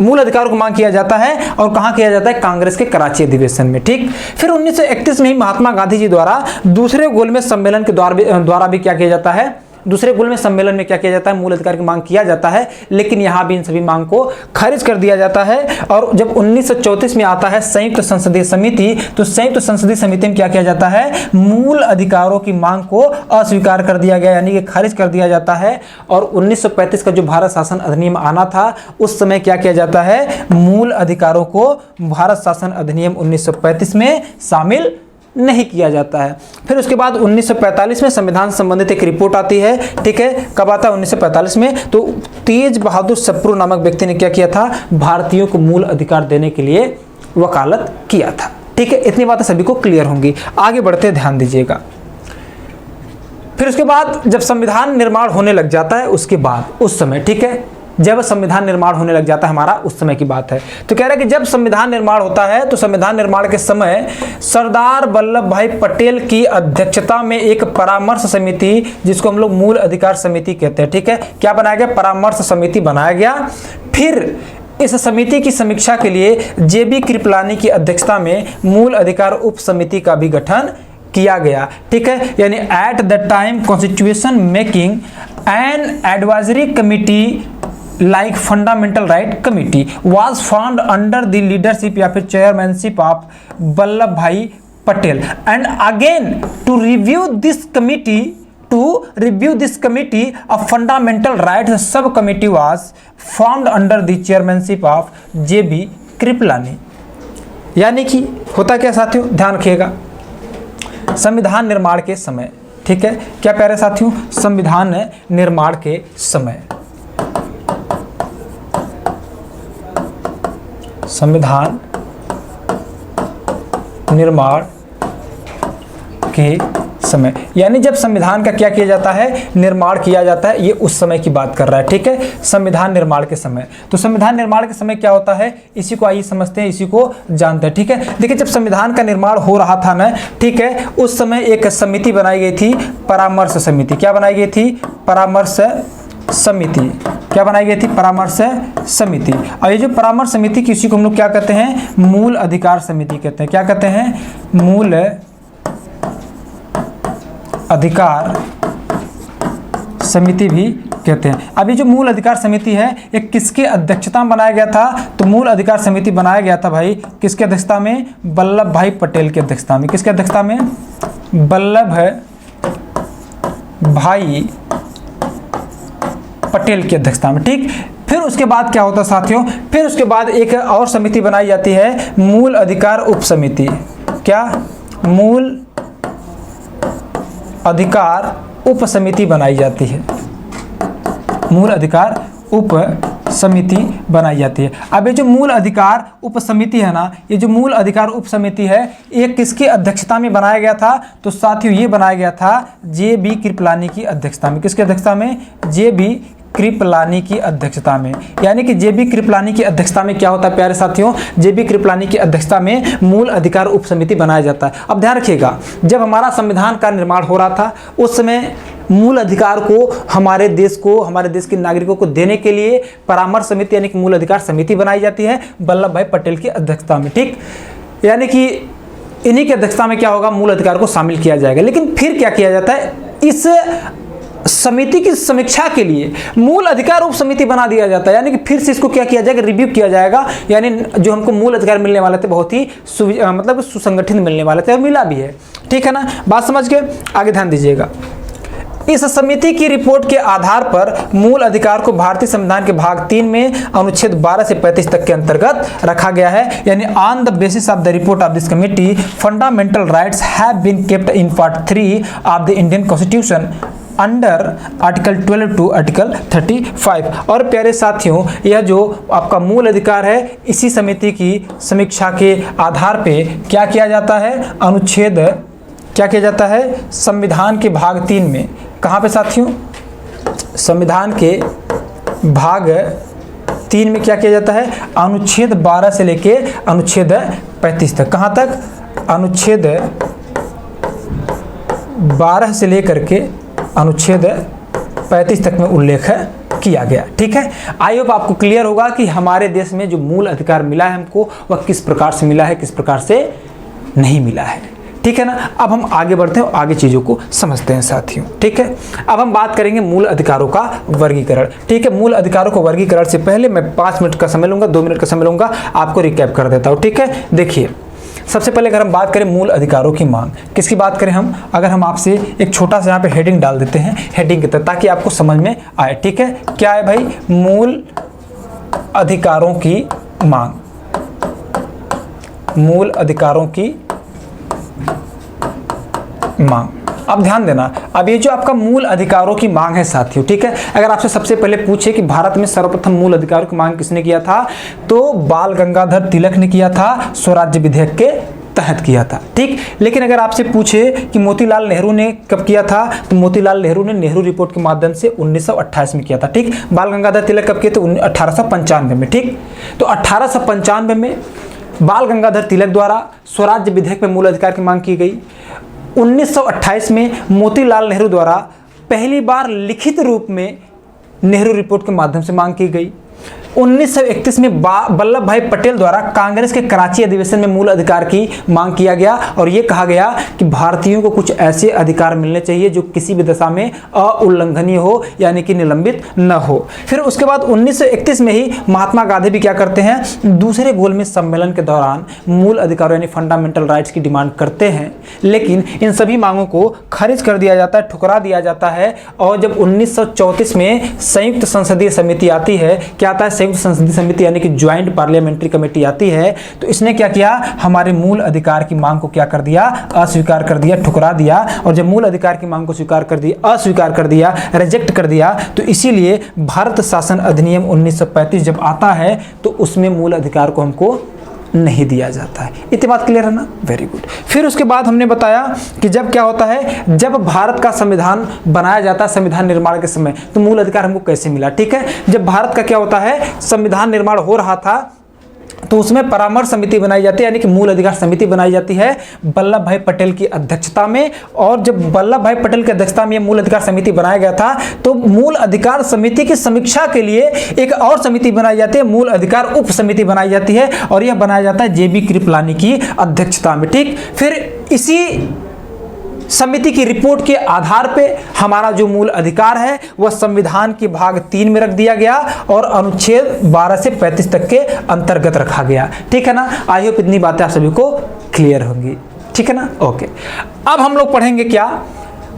मूल अधिकारों की मांग किया जाता है और कहाँ किया जाता है, कांग्रेस के कराची अधिवेशन में। ठीक, फिर 1931 में ही महात्मा गांधी जी द्वारा दूसरे गोलमेज सम्मेलन के द्वारा भी क्या किया जाता है, दूसरे गोलमेज सम्मेलन में क्या किया जाता है, मूल अधिकार की मांग किया जाता है, लेकिन यहां भी इन सभी मांग को खारिज कर दिया जाता है। और जब 1934 में आता है संयुक्त संसदीय समिति, तो संयुक्त संसदीय समिति में क्या किया जाता है, मूल अधिकारों की मांग को अस्वीकार कर दिया गया, यानी कि खारिज कर दिया जाता है। और 1935 का जो भारत शासन अधिनियम आना था, उस समय क्या किया जाता है, मूल अधिकारों को भारत शासन अधिनियम 1935 में शामिल नहीं किया जाता है। फिर उसके बाद 1945 में संविधान से संबंधित एक रिपोर्ट आती है। ठीक है, कब आता है, 1945 में, तो तेज बहादुर सप्रू नामक व्यक्ति ने क्या किया था, भारतीयों को मूल अधिकार देने के लिए वकालत किया था। ठीक है, इतनी बातें सभी को क्लियर होंगी। आगे बढ़ते ध्यान दीजिएगा। फिर उसके बाद जब संविधान निर्माण होने लग जाता है, उसके बाद उस समय, ठीक है, जब संविधान निर्माण होने लग जाता है हमारा, उस समय की बात है, तो कह रहा है कि जब संविधान निर्माण होता है तो संविधान निर्माण के समय सरदार वल्लभ भाई पटेल की अध्यक्षता में एक परामर्श समिति, जिसको हम लोग मूल अधिकार समिति कहते हैं, ठीक है, क्या बनाया गया, परामर्श समिति बनाया गया। फिर इस समिति की समीक्षा के लिए जेबी कृपलानी की अध्यक्षता में मूल अधिकार उप समिति का भी गठन किया गया। ठीक है, यानी at the time constitution making an advisory committee like fundamental right committee was formed under the leadership या फिर chairmanship of Vallabh Bhai Patel, and again to review this committee a fundamental rights subcommittee was formed under the chairmanship of JB Kripalani. यानी कि होता क्या साथियों, ध्यान रखिएगा, संविधान निर्माण के समय, ठीक है, क्या प्यारे साथियों, संविधान निर्माण के समय, संविधान निर्माण के समय, यानी जब संविधान का क्या किया जाता है, निर्माण किया जाता है, ये उस समय की बात कर रहा है। ठीक है, संविधान निर्माण के समय। तो संविधान निर्माण के समय क्या होता है, इसी को आइए समझते हैं, इसी को जानते हैं। ठीक है, देखिए जब संविधान का निर्माण हो रहा था ना, ठीक है, उस समय एक समिति बनाई गई थी, परामर्श समिति। क्या बनाई गई थी, परामर्श समिति। क्या बनाई गई थी, परामर्श समिति। और ये जो परामर्श समिति किसी को हम लोग क्या कहते हैं, मूल अधिकार समिति कहते हैं। क्या कहते हैं, मूल अधिकार समिति भी कहते हैं। अभी जो मूल अधिकार समिति है ये किसके अध्यक्षता में बनाया गया था, तो मूल अधिकार समिति बनाया गया था भाई किसके अध्यक्षता में, वल्लभ भाई पटेल की अध्यक्षता में। किसके अध्यक्षता में, वल्लभ भाई पटेल की अध्यक्षता में। ठीक, फिर उसके बाद क्या होता साथियों, फिर उसके बाद एक और समिति बनाई जाती है, मूल अधिकार उप समिति। क्या, मूल अधिकार उप समिति बनाई जाती है, मूल अधिकार उप समिति बनाई जाती है। अब ये जो मूल अधिकार उप समिति है ना, ये जो मूल अधिकार उप समिति है ये किसकी अध्यक्षता में बनाया गया था, तो साथियों ये बनाया गया था जे.बी. कृपलानी की अध्यक्षता में। किसकी अध्यक्षता में, जे.बी. कृपलानी की अध्यक्षता में। यानी कि जे.बी. कृपलानी की अध्यक्षता में क्या होता है प्यारे साथियों, जे.बी. कृपलानी की अध्यक्षता में मूल अधिकार उप समिति बनाया जाता है। अब ध्यान रखिएगा, जब हमारा संविधान का निर्माण हो रहा था उस समय मूल अधिकार को हमारे देश को, हमारे देश के नागरिकों को देने के लिए परामर्श समिति यानी कि मूल अधिकार समिति बनाई जाती है वल्लभ भाई पटेल की अध्यक्षता में। ठीक, यानी कि इन्हीं की अध्यक्षता में क्या होगा, मूल अधिकार को शामिल किया जाएगा। लेकिन फिर क्या किया जाता है, इस समिति की समीक्षा के लिए मूल अधिकार उप समिति बना दिया जाता है। यानी कि फिर से इसको क्या किया जाएगा, रिव्यू किया जाएगा। यानी जो हमको मूल अधिकार मिलने वाले थे बहुत ही मतलब सुसंगठित मिलने वाले थे और मिला भी है। ठीक है ना, बात समझ के आगे ध्यान दीजिएगा। इस समिति की रिपोर्ट के आधार पर मूल अधिकार को भारतीय संविधान के भाग 3 में अनुच्छेद 12 से 35 तक के अंतर्गत रखा गया है। यानी on the basis of the report of this committee fundamental rights have been kept in part 3 of the Indian constitution under article 12 to article 35। और प्यारे साथियों, यह जो आपका मूल अधिकार है इसी समिति की समीक्षा के आधार पे क्या किया जाता है, अनुच्छेद क्या किया जाता है, संविधान के भाग 3 में। कहाँ पे साथियों, संविधान के भाग 3 में क्या किया जाता है, अनुच्छेद 12 से लेके अनुच्छेद 35 तक। कहाँ तक, अनुच्छेद 12 से लेकर के अनुच्छेद 35 तक में उल्लेख किया गया। ठीक है, आई होप आपको क्लियर होगा कि हमारे देश में जो मूल अधिकार मिला है हमको वह किस प्रकार से मिला है, किस प्रकार से नहीं मिला है। ठीक है ना, अब हम आगे बढ़ते हैं और आगे चीज़ों को समझते हैं साथियों। ठीक है, अब हम बात करेंगे मूल अधिकारों का वर्गीकरण। ठीक है, मूल अधिकारों को वर्गीकरण से पहले मैं 5 मिनट का समय लूँगा, 2 मिनट का समय लूँगा, आपको रिकैप कर देता हूँ। ठीक है, देखिए सबसे पहले अगर हम बात करें मूल अधिकारों की मांग, किसकी बात करें हम, अगर हम आपसे एक छोटा सा यहाँ पे हेडिंग डाल देते हैं हेडिंग के तहत, ताकि आपको समझ में आए। ठीक है, क्या है भाई, मूल अधिकारों की मांग, मूल अधिकारों की मांग। अब ध्यान देना, अब ये जो आपका मूल अधिकारों की मांग है साथियों, ठीक है, अगर आपसे सबसे पहले पूछे कि भारत में सर्वप्रथम मूल अधिकारों की मांग किसने किया था, तो बाल गंगाधर तिलक ने किया था, स्वराज्य विधेयक के तहत किया था। ठीक, लेकिन अगर आपसे पूछे कि मोतीलाल नेहरू ने कब किया था, तो मोतीलाल नेहरू ने नेहरू रिपोर्ट के माध्यम से 1928 में किया था। ठीक, बाल गंगाधर तिलक कब किए थे, 1895 में। ठीक, तो 1895 में बाल गंगाधर तिलक द्वारा स्वराज्य विधेयक में मूल अधिकार की मांग की गई। 1928 में मोतीलाल नेहरू द्वारा पहली बार लिखित रूप में नेहरू रिपोर्ट के माध्यम से मांग की गई। 1931 में वल्लभ भाई पटेल द्वारा कांग्रेस के कराची अधिवेशन में मूल अधिकार की मांग किया गया और यह कहा गया कि भारतीयों को कुछ ऐसे अधिकार मिलने चाहिए जो किसी भी दशा में अउल्लंघनीय हो, यानी कि निलंबित न हो। फिर उसके बाद 1931 में ही महात्मा गांधी भी क्या करते हैं, दूसरे गोलमेज सम्मेलन के दौरान मूल अधिकारों यानी फंडामेंटल राइट्स की डिमांड करते हैं, लेकिन इन सभी मांगों को खारिज कर दिया जाता है, ठुकरा दिया जाता है। और जब 1934 में संयुक्त संसदीय समिति आती है, क्या आता है, संयुक्त संसदीय समिति यानी कि ज्वाइंट पार्लियामेंट्री कमेटी आती है, तो इसने क्या किया, हमारे मूल अधिकार की मांग को क्या कर दिया, अस्वीकार कर दिया, ठुकरा दिया। और जब मूल अधिकार की मांग को स्वीकार कर दिया, अस्वीकार कर दिया, रिजेक्ट कर दिया, तो इसीलिए भारत शासन अधिनियम 1935 जब आता है तो उसमें मूल अधिकार को हमको नहीं दिया जाता है। इतनी बात क्लियर है ना? Very good. फिर उसके बाद हमने बताया कि जब क्या होता है, जब भारत का संविधान बनाया जाता है, संविधान निर्माण के समय, तो मूल अधिकार हमको कैसे मिला। ठीक है, जब भारत का क्या होता है, संविधान निर्माण हो रहा था, तो उसमें परामर्श समिति बनाई जाती है, यानी कि मूल अधिकार समिति बनाई जाती है वल्लभ भाई पटेल की अध्यक्षता में। और जब वल्लभ भाई पटेल की अध्यक्षता में मूल अधिकार समिति बनाया गया था, तो मूल अधिकार समिति की समीक्षा के लिए एक और समिति बनाई जाती है, मूल अधिकार उप समिति बनाई जाती है, और यह बनाया जाता है जेबी कृपलानी की अध्यक्षता में। ठीक, फिर इसी समिति की रिपोर्ट के आधार पे हमारा जो मूल अधिकार है वह संविधान के भाग 3 में रख दिया गया और अनुच्छेद 12 से 35 तक के अंतर्गत रखा गया। ठीक है ना? आई होप इतनी बातें आप सभी को क्लियर होंगी। ठीक है ना? ओके, अब हम लोग पढ़ेंगे क्या,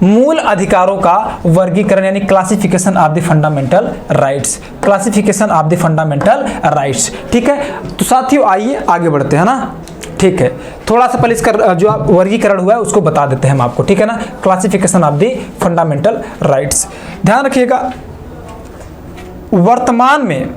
मूल अधिकारों का वर्गीकरण, यानी classification of the fundamental rights. Classification of the fundamental rights. ठीक है, तो साथियों आइए आगे बढ़ते हैं ना। ठीक है, थोड़ा सा पहले इसका जो वर्गीकरण हुआ है उसको बता देते हैं हम आपको। ठीक है ना, classification of the fundamental rights. ध्यान रखिएगा, वर्तमान में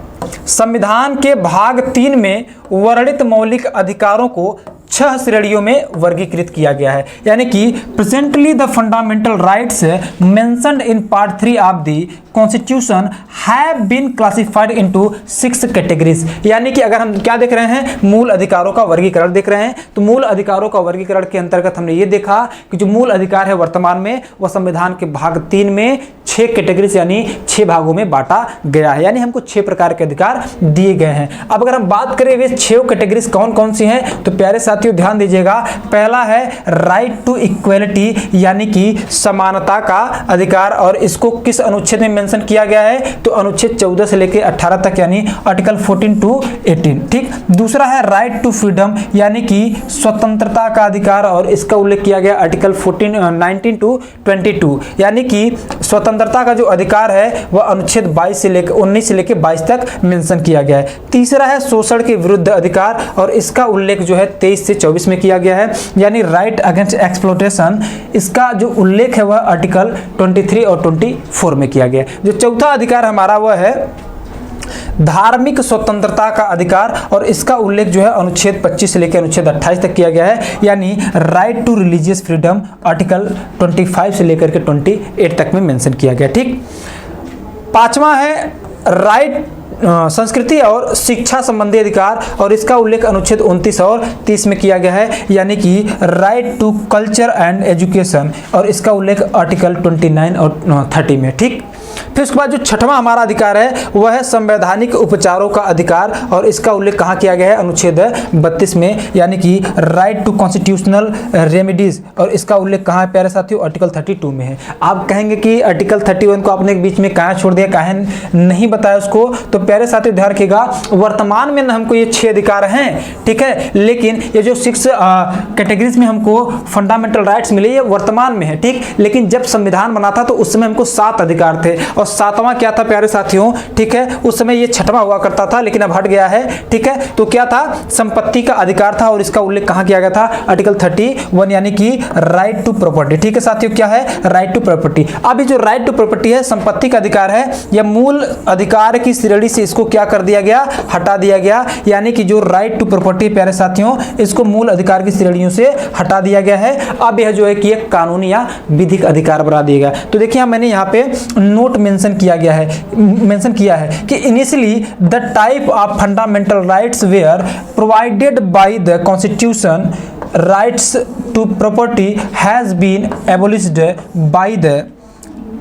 संविधान के भाग 3 में वर्णित मौलिक अधिकारों को 6 श्रेणियों में वर्गीकृत किया गया है। यानी कि presently the fundamental rights mentioned in part 3 of the constitution have been classified into 6 categories. यानी कि अगर हम क्या देख रहे हैं, मूल अधिकारों का वर्गीकरण देख रहे हैं, तो मूल अधिकारों का वर्गीकरण के अंतर्गत हमने ये देखा कि जो मूल अधिकार है वर्तमान में वह संविधान के भाग 3 में 6 कैटेगरीज यानी 6 भागों में बांटा गया है। यानी हमको 6 प्रकार के अधिकार दिए गए हैं। अब अगर हम बात करें वे 6 कैटेगरीज कौन कौन सी हैं, तो प्यारे साथियों ध्यान दीजिएगा। पहला है राइट टू इक्वलिटी, यानी कि समानता का अधिकार, और इसको किस अनुच्छेद में मेंशन किया गया है, तो अनुच्छेद 14 से लेकर 18 तक, यानी आर्टिकल 14 टू 18। ठीक, दूसरा है राइट टू फ्रीडम, यानी कि स्वतंत्रता का अधिकार, और इसका उल्लेख किया गया आर्टिकल 19 टू 22, यानी कि स्वतंत्रता का जो अधिकार है वह अनुच्छेद 19 से लेकर 22 तक मेंशन किया गया है। तीसरा है शोषण के विरुद्ध अधिकार, और इसका उल्लेख जो है 23 से 24 में किया गया है, यानी राइट अगेंस्ट एक्सप्लॉयटेशन। इसका जो उल्लेख है वह आर्टिकल 23 और 24 में किया गया है। जो चौथा अधिकार हमारा वह है धार्मिक स्वतंत्रता का अधिकार, और इसका उल्लेख जो है अनुच्छेद 25 से लेकर अनुच्छेद 28 तक किया गया है, यानी right to religious freedom article 25 से लेकर के 28 तक में मेंशन किया गया। ठीक, पांचवा है राइट संस्कृति और शिक्षा संबंधी अधिकार, और इसका उल्लेख अनुच्छेद 29 और 30 में किया गया है, यानी कि right to culture and education, और इसका उल्लेख आर्टिकल 29 और 30 में। ठीक, फिर उसके बाद जो छठवां हमारा अधिकार है वह है संवैधानिक उपचारों का अधिकार, और इसका उल्लेख कहाँ किया गया है, अनुच्छेद 32 में, यानी कि राइट टू कॉन्स्टिट्यूशनल रेमेडीज, और इसका उल्लेख कहाँ है प्यारे साथियों, आर्टिकल 32 में है। आप कहेंगे कि आर्टिकल 31 को आपने बीच में कहाँ छोड़ दिया, कहाँ नहीं बताया उसको, तो प्यारे साथियों ध्यान रखिएगा, वर्तमान में हमको ये 6 अधिकार हैं। ठीक है, लेकिन ये जो 6 कैटेगरीज में हमको फंडामेंटल राइट्स मिले ये वर्तमान में है। ठीक, लेकिन जब संविधान बना था तो उस समय हमको 7 अधिकार थे, और 7वां क्या था प्यारे साथियों, ठीक है, उस समय ये 6वां हुआ करता था, लेकिन अब हट गया है। ठीक है, तो क्या था, संपत्ति का अधिकार था, और इसका उल्लेख कहाँ किया गया था, आर्टिकल 31, यानी कि राइट टू प्रॉपर्टी। ठीक है साथियों, क्या है, राइट टू प्रॉपर्टी। अब ये जो राइट टू प्रॉपर्टी है, संपत्ति का अधिकार है, यह मूल अधिकार की श्रेणी से इसको क्या कर दिया गया, हटा दिया गया, यानी कि जो राइट टू प्रॉपर्टी प्यारे साथियों इसको मूल अधिकार की श्रेणियों से हटा दिया गया है। अब यह जो है कि एक कानूनी या विधिक अधिकार बना दिया गया। तो देखिए मैंने यहाँ पे नोट मेंशन किया है कि initially the type of fundamental rights were provided by the constitution, rights to property has been abolished by the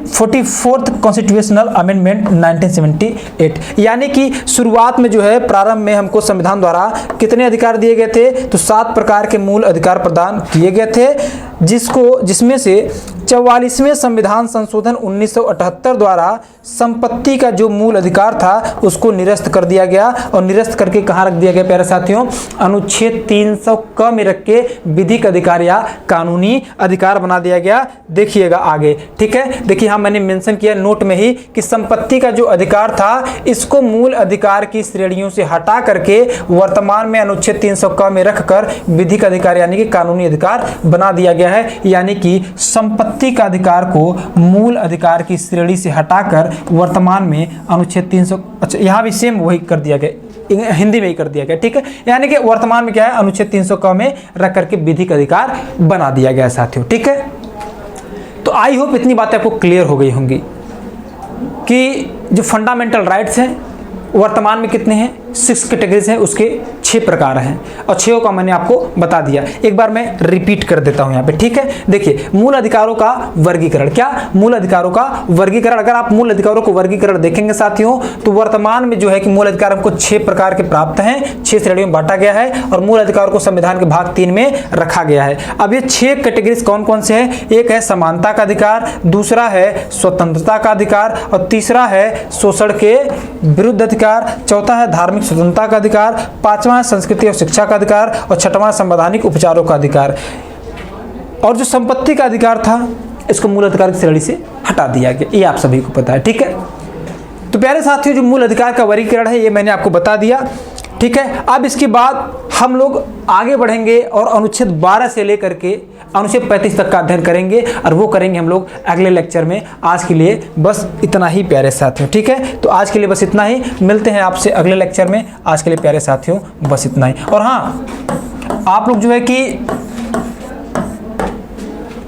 44th constitutional amendment 1978। यानी कि शुरुआत में जो है प्रारंभ में हमको संविधान द्वारा कितने अधिकार दिए गए थे, तो 7 प्रकार के मूल अधिकार प्रदान किए गए थे, जिसमें से 44वें संविधान संशोधन 1978 द्वारा संपत्ति का जो मूल अधिकार था उसको निरस्त कर दिया गया, और निरस्त करके कहाँ रख दिया गया प्यारे साथियों, अनुच्छेद 300 क में रख के विधिक अधिकार या कानूनी अधिकार बना दिया गया। देखिएगा आगे। ठीक है, देखिए यहाँ मैंने मेंशन किया नोट में ही कि संपत्ति का जो अधिकार था इसको मूल अधिकार की श्रेणियों से हटा करके वर्तमान में अनुच्छेद 300 क में रखकर विधिक अधिकार यानी कि कानूनी अधिकार बना दिया गया है। यानी कि संपत्ति का अधिकार को मूल अधिकार की श्रेणी से हटाकर वर्तमान में अनुच्छेद 300, अच्छा यहाँ भी सेम वही कर दिया गया, हिंदी में ही कर दिया गया, ठीक है। यानी कि वर्तमान में क्या है, अनुच्छेद 300 में रख करके विधिक अधिकार बना दिया गया साथियों, ठीक है। तो आई होप इतनी बातें आपको क्लियर हो गई होंगी कि जो फंडामेंटल राइट्स हैं वर्तमान में कितने हैं, 6 कैटेगरीज हैं, उसके 6 प्रकार हैं और 6 का मैंने आपको बता दिया। एक बार मैं रिपीट कर देता हूं यहाँ पे, ठीक है। देखिए, मूल अधिकारों का वर्गीकरण, क्या मूल अधिकारों का वर्गीकरण, अगर आप मूल अधिकारों को वर्गीकरण देखेंगे साथियों तो वर्तमान में जो है कि मूल अधिकार हमको 6 प्रकार के प्राप्त हैं, 6 श्रेणियों में बांटा गया है और मूल अधिकारों को संविधान के भाग 3 में रखा गया है। अब ये 6 कैटेगरीज कौन कौन से हैं, एक है समानता का अधिकार, दूसरा है स्वतंत्रता का अधिकार और तीसरा है शोषण के विरुद्ध अधिकार, चौथा है धार्मिक स्वतंत्रता का अधिकार, पांचवा है संस्कृति और शिक्षा का अधिकार और छठवां संवैधानिक उपचारों का अधिकार। और जो संपत्ति का अधिकार था इसको मूल अधिकार की श्रेणी से हटा दिया गया, ये आप सभी को पता है, ठीक है। तो प्यारे साथियों, जो मूल अधिकार का वर्गीकरण है ये मैंने आपको बता दिया, ठीक है। अब इसके बाद हम लोग आगे बढ़ेंगे और अनुच्छेद 12 से लेकर के अनुच्छेद 35 तक का अध्ययन करेंगे और वो करेंगे हम लोग अगले लेक्चर में। आज के लिए बस इतना ही प्यारे साथियों, ठीक है। तो आज के लिए बस इतना ही, मिलते हैं आपसे अगले लेक्चर में। आज के लिए प्यारे साथियों बस इतना ही। और हाँ, आप लोग जो है कि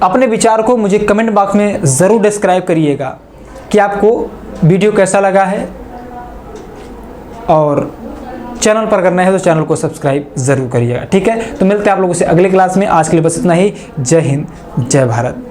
अपने विचार को मुझे कमेंट बॉक्स में ज़रूर डिस्क्राइब करिएगा कि आपको वीडियो कैसा लगा है, और चैनल पर करना है तो चैनल को सब्सक्राइब जरूर करिएगा, ठीक है। तो मिलते हैं आप लोगों से अगले क्लास में। आज के लिए बस इतना ही। जय हिंद, जय भारत।